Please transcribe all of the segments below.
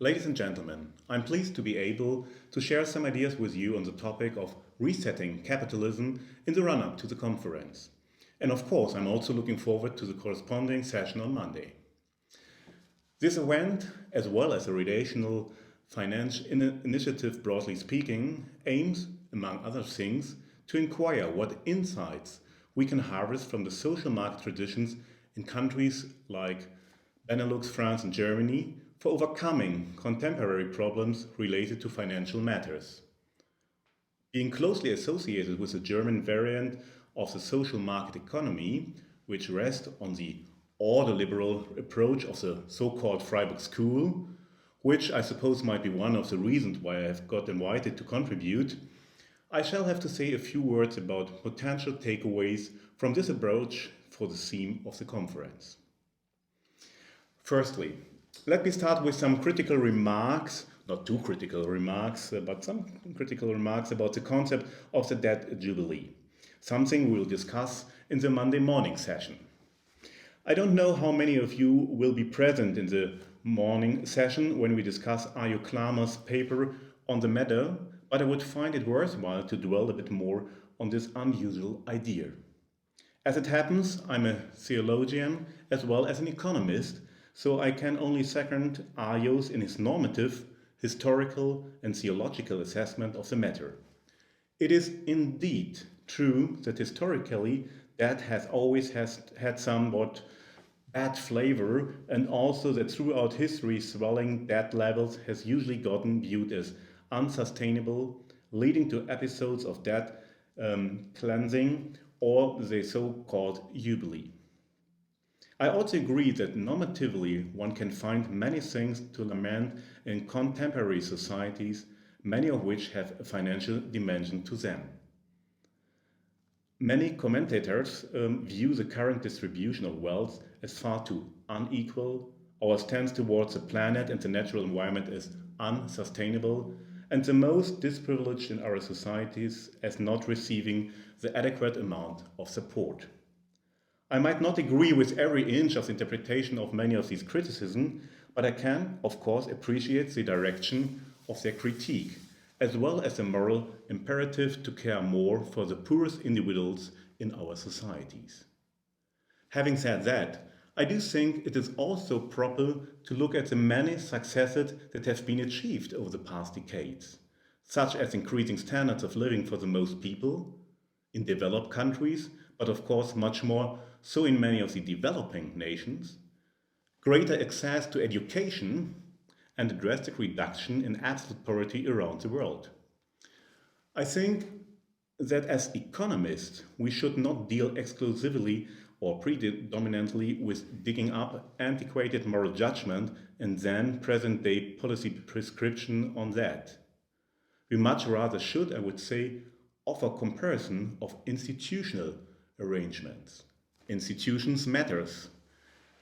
Ladies and gentlemen, I'm pleased to be able to share some ideas with you on the topic of resetting capitalism in the run up to the conference. And of course, I'm also looking forward to the corresponding session on Monday. This event, as well as a relational finance initiative broadly speaking, aims, among other things, to inquire what insights we can harvest from the social market traditions in countries like Benelux, France, and Germany for overcoming contemporary problems related to financial matters. Being closely associated with the German variant of the social market economy, which rests on the order-liberal approach of the so-called Freiburg School, which I suppose might be one of the reasons why I have got invited to contribute, I shall have to say a few words about potential takeaways from this approach for the theme of the conference. Firstly, let me start with some critical remarks, not too critical remarks, but some critical remarks about the concept of the debt jubilee, something we'll discuss in the Monday morning session. I don't know how many of you will be present in the morning session when we discuss Arjo Klamer's paper on the matter, but I would find it worthwhile to dwell a bit more on this unusual idea. As it happens, I'm a theologian as well as an economist, so I can only second Arjo's in his normative, historical and theological assessment of the matter. It is indeed true that historically that has always had somewhat bad flavor, and also that throughout history swelling debt levels has usually gotten viewed as unsustainable, leading to episodes of debt cleansing or the so-called Jubilee. I also agree that normatively one can find many things to lament in contemporary societies, many of which have a financial dimension to them. Many commentators view the current distribution of wealth as far too unequal, our stance towards the planet and the natural environment as unsustainable, and the most disprivileged in our societies as not receiving the adequate amount of support. I might not agree with every inch of the interpretation of many of these criticisms, but I can, of course, appreciate the direction of their critique, as well as the moral imperative to care more for the poorest individuals in our societies. Having said that, I do think it is also proper to look at the many successes that have been achieved over the past decades, such as increasing standards of living for the most people in developed countries, but of course much more so in many of the developing nations, greater access to education, and a drastic reduction in absolute poverty around the world. I think that as economists, we should not deal exclusively or predominantly with digging up antiquated moral judgment and then present-day policy prescription on that. We much rather should, I would say, offer comparison of institutional arrangements. Institutions matters.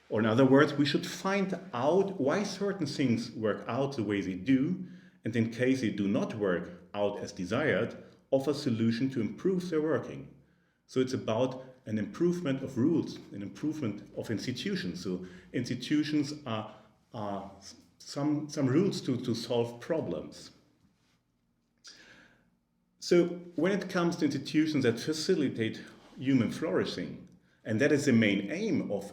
Or in other words, we should find out why certain things work out the way they do, and in case they do not work out as desired, offer solution to improve their working. So it's about an improvement of rules, an improvement of institutions. So institutions are some rules to solve problems. So when it comes to institutions that facilitate human flourishing, and that is the main aim of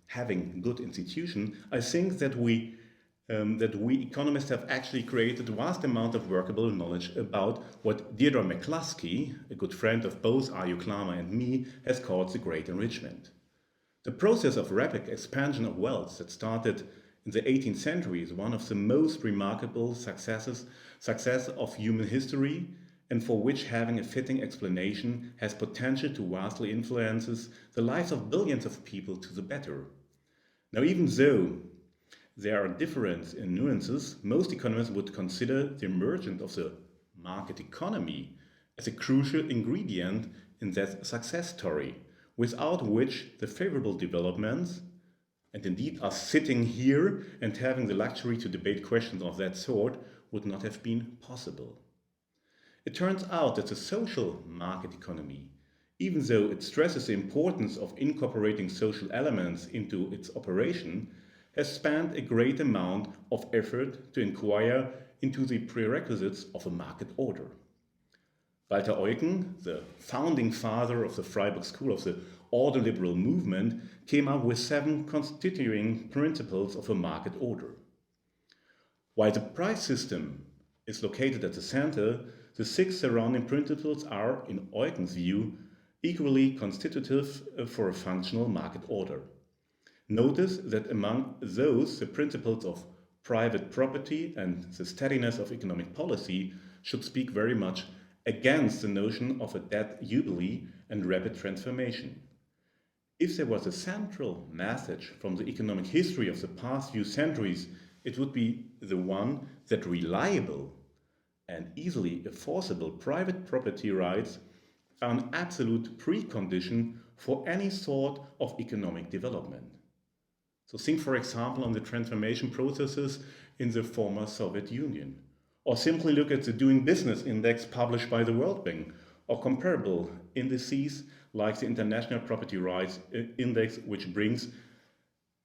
having good institutions, I think that we economists have actually created a vast amount of workable knowledge about what Deirdre McCluskey, a good friend of both Arjo Klamer and me, has called the Great Enrichment. The process of rapid expansion of wealth that started in the 18th century is one of the most remarkable success of human history, and for which having a fitting explanation has potential to vastly influences the lives of billions of people to the better. Now, even though there are differences in nuances, most economists would consider the emergence of the market economy as a crucial ingredient in that success story, without which the favorable developments, and indeed us sitting here and having the luxury to debate questions of that sort, would not have been possible. It turns out that the social market economy, even though it stresses the importance of incorporating social elements into its operation, has spent a great amount of effort to inquire into the prerequisites of a market order. Walter Eucken, the founding father of the Freiburg School of the Order Liberal movement, came up with 7 constituting principles of a market order. While the price system is located at the center, the 6 surrounding principles are, in Eucken's view, equally constitutive for a functional market order. Notice that among those, the principles of private property and the steadiness of economic policy should speak very much against the notion of a dead jubilee and rapid transformation. If there was a central message from the economic history of the past few centuries, it would be the one that reliable and easily enforceable private property rights are an absolute precondition for any sort of economic development. So think, for example, on the transformation processes in the former Soviet Union, or simply look at the Doing Business Index published by the World Bank, or comparable indices like the International Property Rights Index, which brings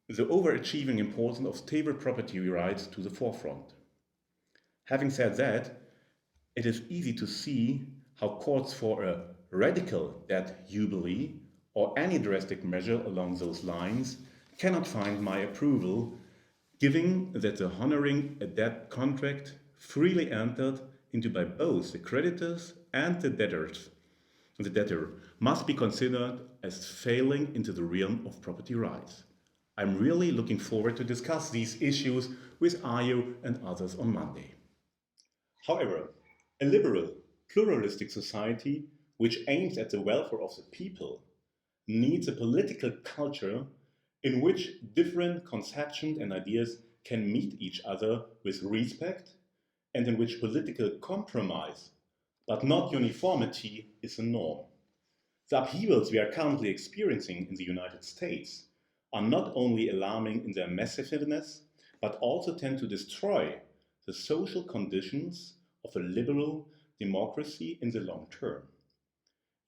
the overachieving importance of stable property rights to the forefront. Having said that, it is easy to see how calls for a radical debt jubilee or any drastic measure along those lines cannot find my approval, given that the honoring a debt contract freely entered into by both the creditors and the debtors. The debtor must be considered as failing into the realm of property rights. I'm really looking forward to discuss these issues with Arjo and others on Monday. However, a liberal, pluralistic society which aims at the welfare of the people needs a political culture in which different conceptions and ideas can meet each other with respect and in which political compromise, but not uniformity, is a norm. The upheavals we are currently experiencing in the United States are not only alarming in their massiveness, but also tend to destroy the social conditions of a liberal democracy in the long term.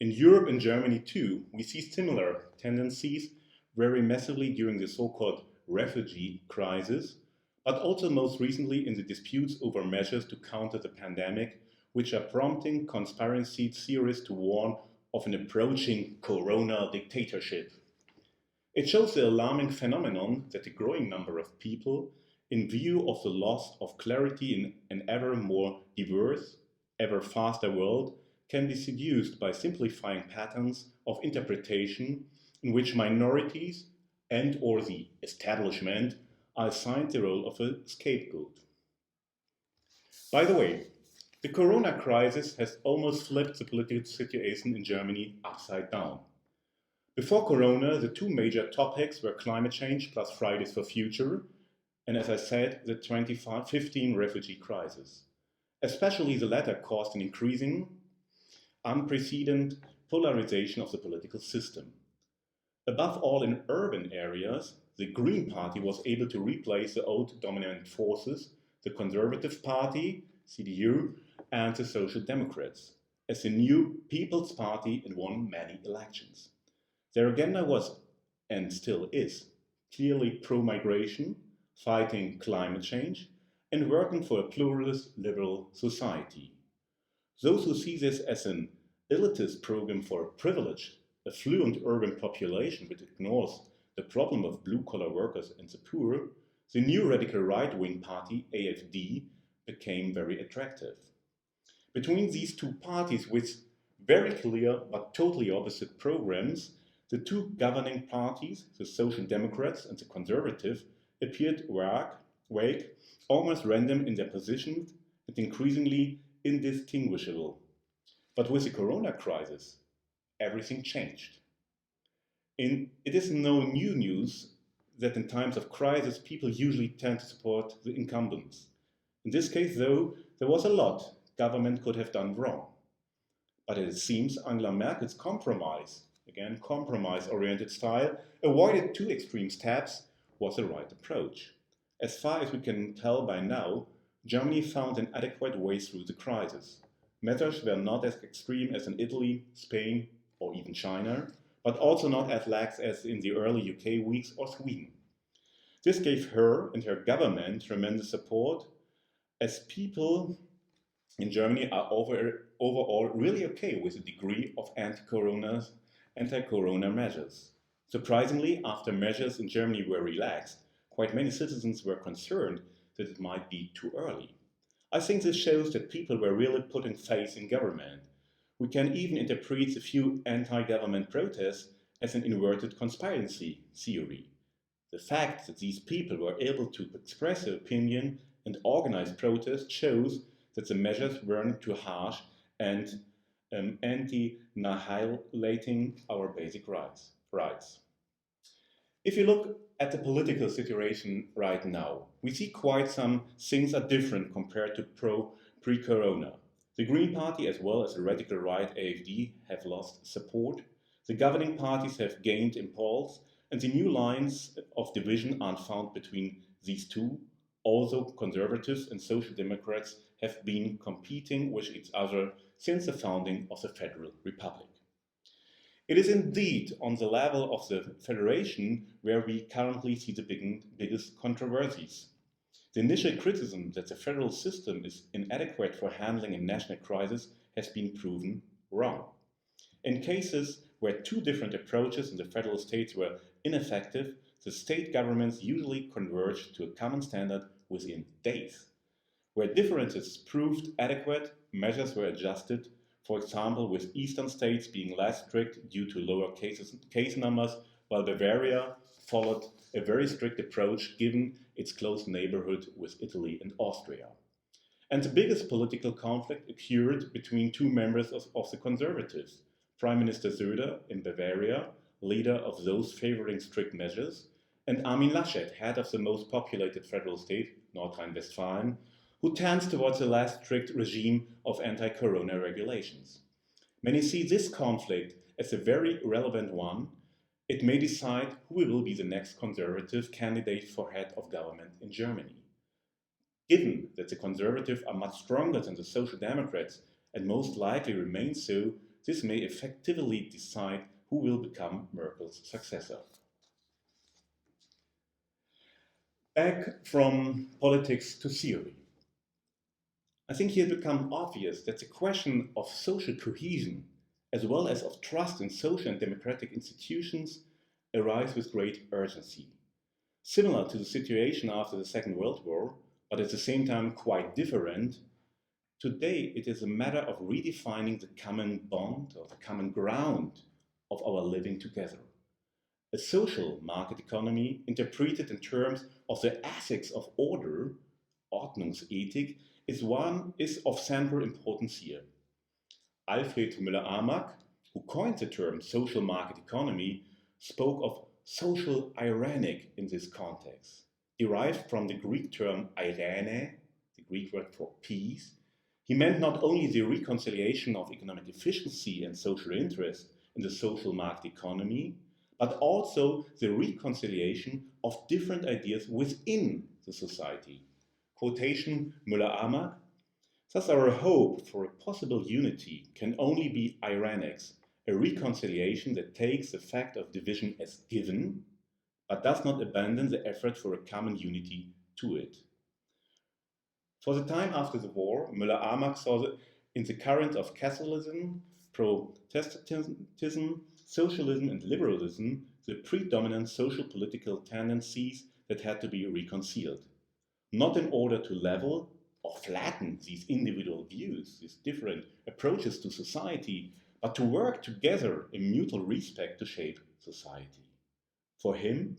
In Europe and Germany too, we see similar tendencies very massively during the so-called refugee crisis, but also most recently in the disputes over measures to counter the pandemic, which are prompting conspiracy theorists to warn of an approaching corona dictatorship. It shows the alarming phenomenon that a growing number of people, in view of the loss of clarity in an ever more diverse, ever faster world, can be seduced by simplifying patterns of interpretation in which minorities and or the establishment are assigned the role of a scapegoat. By the way, the corona crisis has almost flipped the political situation in Germany upside down. Before corona, the 2 major topics were climate change plus Fridays for Future, and as I said, the 2015 refugee crisis. Especially the latter caused an increasing, unprecedented polarization of the political system. Above all, in urban areas, the Green Party was able to replace the old dominant forces, the Conservative Party, CDU, and the Social Democrats, as the new People's Party and won many elections. Their agenda was, and still is, clearly pro-migration, fighting climate change, and working for a pluralist liberal society. Those who see this as an elitist program for a privileged, affluent urban population which ignores the problem of blue-collar workers and the poor, the new radical right-wing party, AfD, became very attractive. Between these 2 parties with very clear but totally opposite programs, the 2 governing parties, the Social Democrats and the Conservative, appeared vague, almost random in their positions and increasingly indistinguishable. But with the corona crisis, everything changed. It is no new news that in times of crisis people usually tend to support the incumbents. In this case, though, there was a lot government could have done wrong. But it seems Angela Merkel's compromise-oriented style, avoided 2 extreme steps, was the right approach. As far as we can tell by now, Germany found an adequate way through the crisis. Measures were not as extreme as in Italy, Spain, or even China, but also not as lax as in the early UK weeks or Sweden. This gave her and her government tremendous support, as people in Germany are overall really okay with the degree of anti-corona measures. Surprisingly, after measures in Germany were relaxed, quite many citizens were concerned that it might be too early. I think this shows that people were really putting faith in government. We can even interpret a few anti-government protests as an inverted conspiracy theory. The fact that these people were able to express their opinion and organize protests shows that the measures weren't too harsh and annihilating our basic rights. If you look at the political situation right now, we see quite some things are different compared to pre-corona. The Green Party as well as the radical right AfD have lost support. The governing parties have gained impulse, and the new lines of division aren't found between these two. Also, conservatives and social democrats have been competing with each other since the founding of the Federal Republic. It is indeed on the level of the Federation where we currently see the biggest controversies. The initial criticism that the federal system is inadequate for handling a national crisis has been proven wrong. In cases where two different approaches in the federal states were ineffective, the state governments usually converged to a common standard within days. Where differences proved adequate, measures were adjusted, for example, with eastern states being less strict due to lower case numbers, while Bavaria followed a very strict approach given its close neighborhood with Italy and Austria. And the biggest political conflict occurred between two members of the Conservatives, Prime Minister Söder in Bavaria, leader of those favoring strict measures, and Armin Laschet, head of the most populated federal state, North Rhine-Westphalia, who tends towards a less strict regime of anti-corona regulations. Many see this conflict as a very relevant one. It may decide who will be the next conservative candidate for head of government in Germany. Given that the conservatives are much stronger than the social democrats and most likely remain so, this may effectively decide who will become Merkel's successor. Back from politics to theory. I think here it becomes obvious that the question of social cohesion, as well as of trust in social and democratic institutions, arise with great urgency. Similar to the situation after the Second World War, but at the same time quite different, today it is a matter of redefining the common bond or the common ground of our living together. A social market economy, interpreted in terms of the ethics of order, Ordnungsethik, is of central importance here. Alfred Müller-Amack, who coined the term social market economy, spoke of social irenic in this context, derived from the Greek term eirene, the Greek word for peace. He meant not only the reconciliation of economic efficiency and social interest in the social market economy, but also the reconciliation of different ideas within the society. Quotation Müller-Amack, thus our hope for a possible unity can only be irenics, a reconciliation that takes the fact of division as given, but does not abandon the effort for a common unity to it. For the time after the war, Müller-Amack saw in the current of Capitalism, Protestantism, socialism and liberalism the predominant social political tendencies that had to be reconciled. Not in order to level or flatten these individual views, these different approaches to society, but to work together in mutual respect to shape society. For him,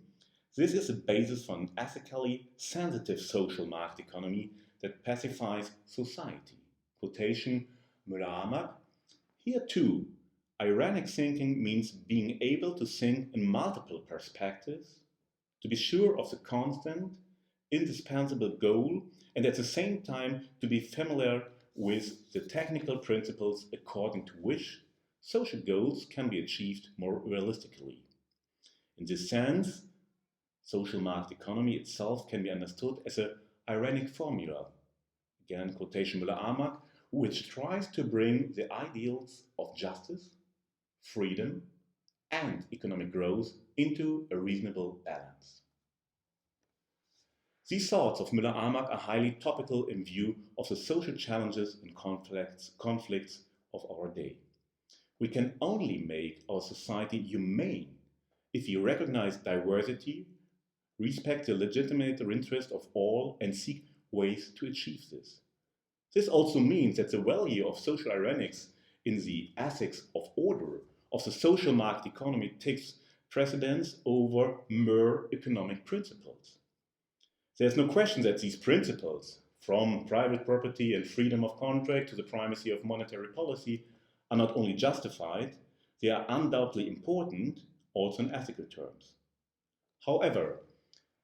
this is the basis for an ethically sensitive social market economy that pacifies society. Quotation Müller-Amack, here too, ironic thinking means being able to think in multiple perspectives, to be sure of the constant, indispensable goal, and at the same time to be familiar with the technical principles according to which social goals can be achieved more realistically. In this sense, social market economy itself can be understood as an ironic formula, again quotation Müller-Amack, which tries to bring the ideals of justice, freedom, and economic growth into a reasonable balance. These thoughts of Müller-Armack are highly topical in view of the social challenges and conflicts of our day. We can only make our society humane if we recognize diversity, respect the legitimate interest of all, and seek ways to achieve this. This also means that the value of social ironics in the ethics of order of the social market economy takes precedence over mere economic principles. There's no question that these principles, from private property and freedom of contract to the primacy of monetary policy, are not only justified, they are undoubtedly important also in ethical terms. However,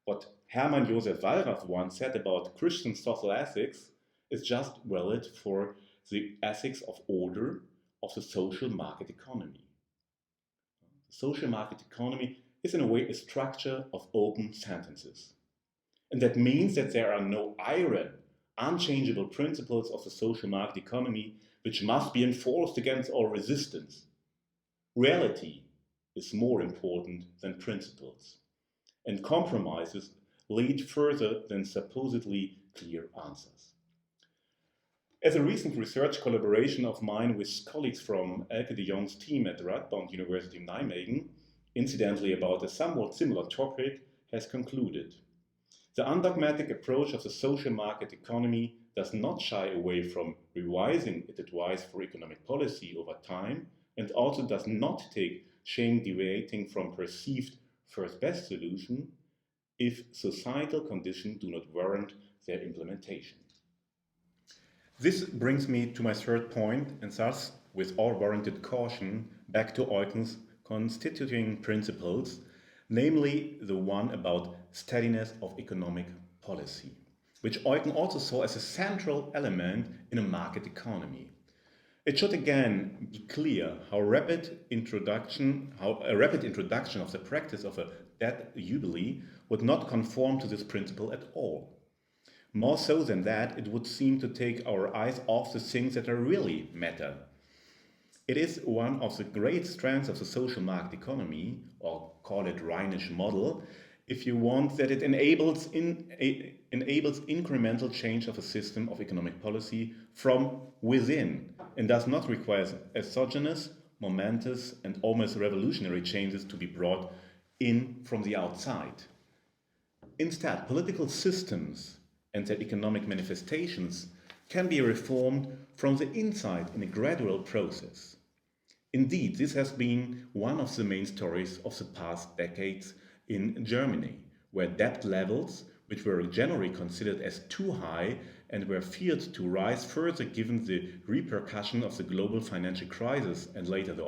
what Hermann Josef Wallraff once said about Christian social ethics is just valid for the ethics of order of the social market economy. The social market economy is in a way a structure of open sentences. And that means that there are no iron, unchangeable principles of the social market economy which must be enforced against all resistance. Reality is more important than principles, and compromises lead further than supposedly clear answers. As a recent research collaboration of mine with colleagues from Elke de Jong's team at the Radboud University in Nijmegen, incidentally about a somewhat similar topic, has concluded, the undogmatic approach of the social market economy does not shy away from revising its advice for economic policy over time, and also does not take shame deviating from perceived first best solution if societal conditions do not warrant their implementation. This brings me to my third point, and thus, with all warranted caution, back to Eugen's constituting principles, namely the one about steadiness of economic policy, which Eugen also saw as a central element in a market economy. It should again be clear how a rapid introduction of the practice of a debt jubilee would not conform to this principle at all. More so than that, it would seem to take our eyes off the things that are really matter. It is one of the great strengths of the social market economy, or call it Rhinish model, if you want, that it enables incremental change of a system of economic policy from within, and does not require exogenous, momentous, and almost revolutionary changes to be brought in from the outside. Instead, political systems and their economic manifestations can be reformed from the inside in a gradual process. Indeed, this has been one of the main stories of the past decades in Germany, where debt levels, which were generally considered as too high and were feared to rise further given the repercussion of the global financial crisis and later the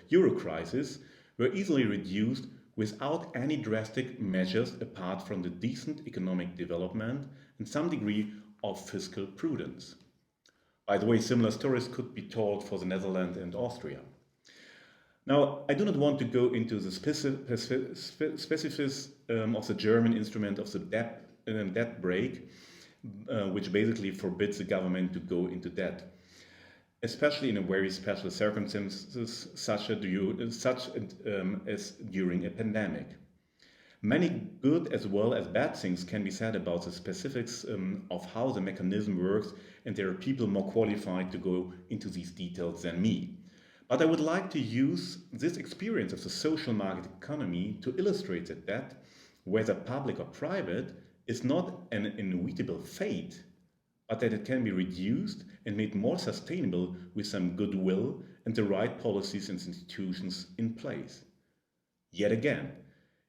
euro crisis, were easily reduced without any drastic measures apart from the decent economic development and some degree of fiscal prudence. By the way, similar stories could be told for the Netherlands and Austria. Now, I do not want to go into the specifics of the German instrument of the debt brake, which basically forbids the government to go into debt, especially in a very special circumstances such as during a pandemic. Many good as well as bad things can be said about the specifics of how the mechanism works, and there are people more qualified to go into these details than me. But I would like to use this experience of the social market economy to illustrate that debt, whether public or private, is not an inevitable fate, but that it can be reduced and made more sustainable with some goodwill and the right policies and institutions in place. Yet again,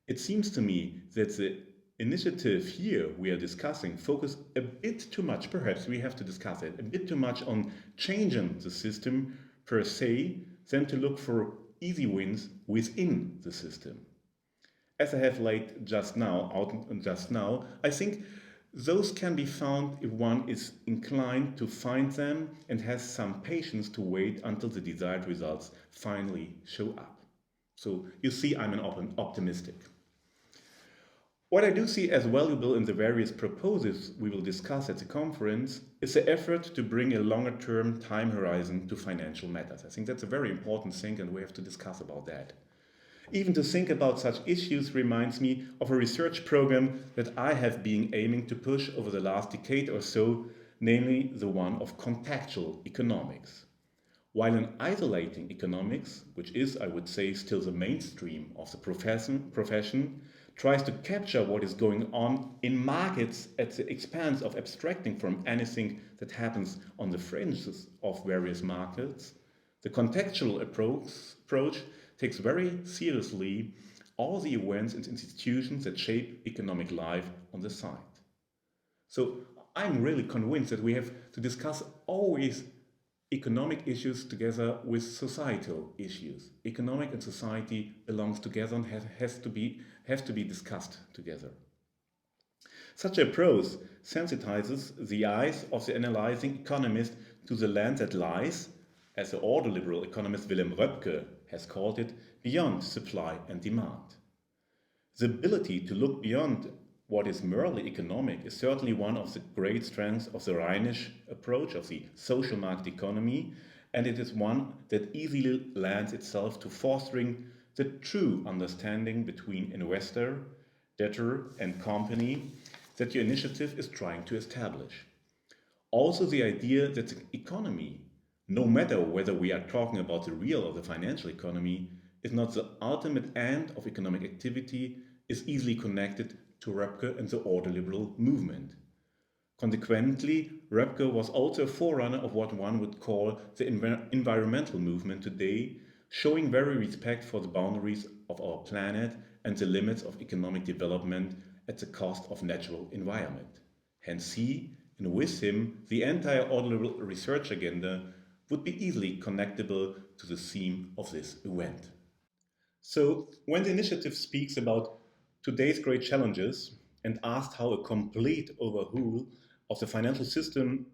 it seems to me that the initiative here we are discussing focus a bit too much, perhaps we have to discuss it, a bit too much on changing the system per se than to look for easy wins within the system. As I have laid just now, I think those can be found if one is inclined to find them and has some patience to wait until the desired results finally show up. So you see, I'm an optimistic. What I do see as valuable in the various proposals we will discuss at the conference is the effort to bring a longer-term time horizon to financial matters. I think that's a very important thing, and we have to discuss about that. Even to think about such issues reminds me of a research program that I have been aiming to push over the last decade or so, namely the one of contextual economics. While in isolating economics, which is, I would say, still the mainstream of the profession, tries to capture what is going on in markets at the expense of abstracting from anything that happens on the fringes of various markets, the contextual approach takes very seriously all the events and institutions that shape economic life on the side. So I'm really convinced that we have to discuss always economic issues together with societal issues. Economic and society belongs together and have to be discussed together. Such a approach sensitizes the eyes of the analyzing economist to the land that lies, as the ordoliberal economist Willem Röpke has called it, beyond supply and demand. The ability to look beyond what is merely economic is certainly one of the great strengths of the Rhinish approach of the social market economy, and it is one that easily lends itself to fostering the true understanding between investor, debtor, and company that your initiative is trying to establish. Also, the idea that the economy, no matter whether we are talking about the real or the financial economy, is not the ultimate end of economic activity, is easily connected to Röpke and the ordoliberal movement. Consequently, Röpke was also a forerunner of what one would call the environmental movement today, showing very respect for the boundaries of our planet and the limits of economic development at the cost of natural environment. Hence he, and with him, the entire ordoliberal research agenda would be easily connectable to the theme of this event. So, when the initiative speaks about today's great challenges and asked how a complete overhaul of the financial system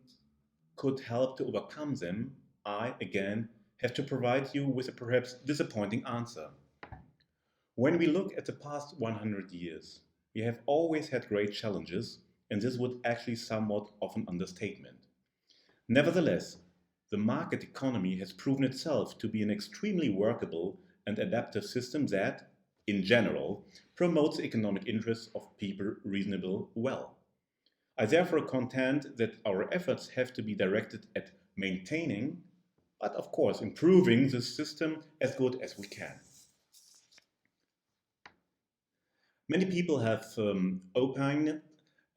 could help to overcome them, I, again, have to provide you with a perhaps disappointing answer. When we look at the past 100 years, we have always had great challenges, and this would actually somewhat of an understatement. Nevertheless, the market economy has proven itself to be an extremely workable and adaptive system that, in general, promotes the economic interests of people reasonably well. I therefore contend that our efforts have to be directed at maintaining, but of course improving the system as good as we can. Many people have opined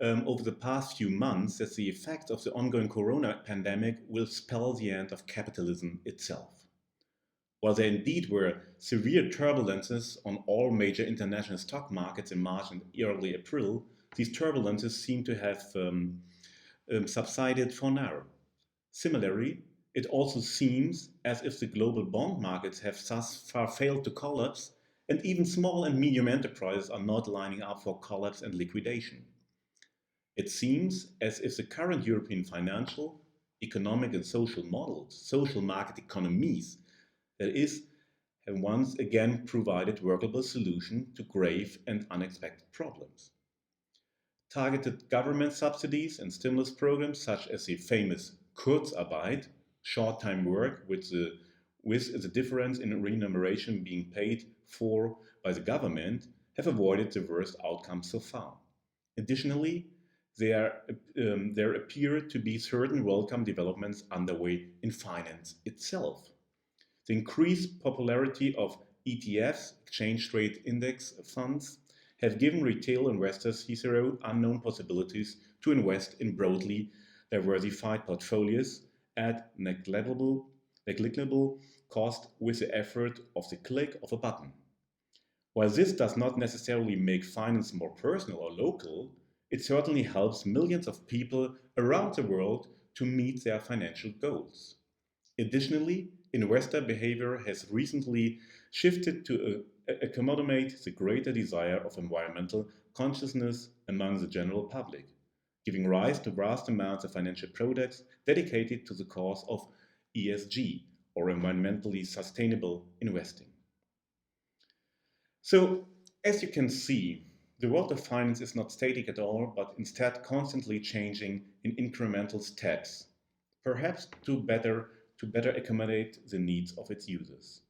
over the past few months that the effects of the ongoing corona pandemic will spell the end of capitalism itself. While there indeed were severe turbulences on all major international stock markets in March and early April, these turbulences seem to have subsided for now. Similarly, it also seems as if the global bond markets have thus far failed to collapse, and even small and medium enterprises are not lining up for collapse and liquidation. It seems as if the current European financial, economic, and social models, social market economies, that is, have once again provided workable solutions to grave and unexpected problems. Targeted government subsidies and stimulus programs, such as the famous Kurzarbeit, short-time work, with the difference in remuneration being paid for by the government, have avoided the worst outcomes so far. Additionally, there appear to be certain welcome developments underway in finance itself. The increased popularity of ETFs, exchange rate index funds, have given retail investors hitherto unknown possibilities to invest in broadly diversified portfolios at negligible cost with the effort of the click of a button. While this does not necessarily make finance more personal or local, it certainly helps millions of people around the world to meet their financial goals. Additionally, investor behavior has recently shifted to accommodate the greater desire of environmental consciousness among the general public, giving rise to vast amounts of financial products dedicated to the cause of ESG, or environmentally sustainable investing. So, as you can see, the world of finance is not static at all, but instead constantly changing in incremental steps, perhaps to better accommodate the needs of its users.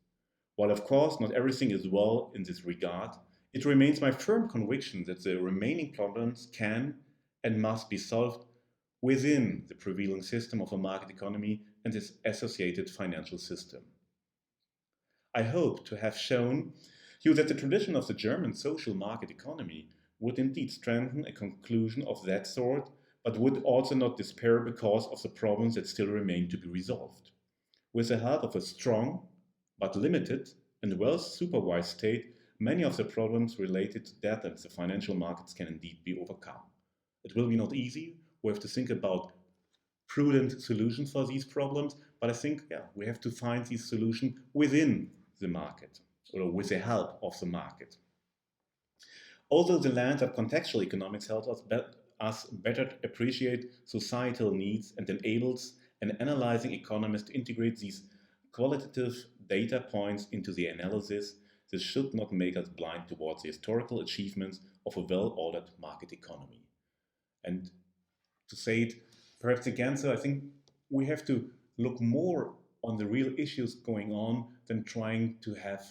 While of course not everything is well in this regard, it remains my firm conviction that the remaining problems can and must be solved within the prevailing system of a market economy and its associated financial system. I hope to have shown you that the tradition of the German social market economy would indeed strengthen a conclusion of that sort, but would also not despair because of the problems that still remain to be resolved. With the help of a strong, but limited, and well supervised state, many of the problems related to debt and the financial markets can indeed be overcome. It will be not easy. We have to think about prudent solutions for these problems, but I think we have to find these solutions within the market or with the help of the market. Although the lens of contextual economics helps us better appreciate societal needs and enables an analyzing economist to integrate these qualitative data points into the analysis, this should not make us blind towards the historical achievements of a well-ordered market economy. And to say it perhaps again, so I think we have to look more on the real issues going on than trying to have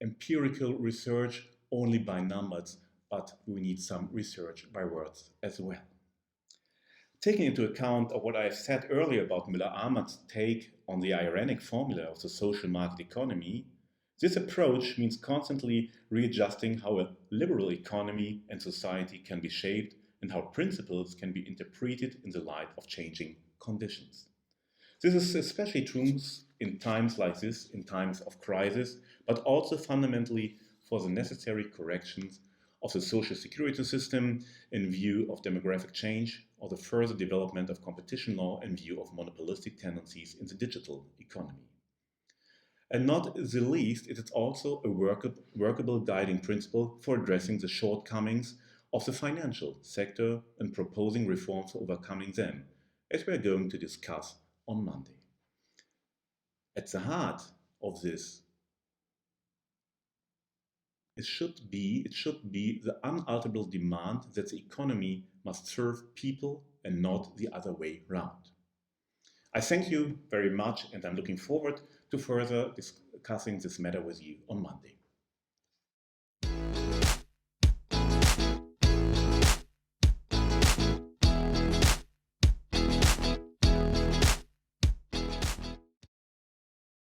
empirical research only by numbers, but we need some research by words as well. Taking into account of what I said earlier about Müller-Armand's take on the ironic formula of the social market economy, this approach means constantly readjusting how a liberal economy and society can be shaped and how principles can be interpreted in the light of changing conditions. This is especially true in times like this, in times of crisis, but also fundamentally for the necessary corrections of the social security system in view of demographic change or the further development of competition law in view of monopolistic tendencies in the digital economy. And not the least, it is also a workable guiding principle for addressing the shortcomings of the financial sector and proposing reforms for overcoming them, as we are going to discuss on Monday. At the heart of this, it should be the unalterable demand that the economy must serve people and not the other way round. I thank you very much and I'm looking forward to further discussing this matter with you on Monday.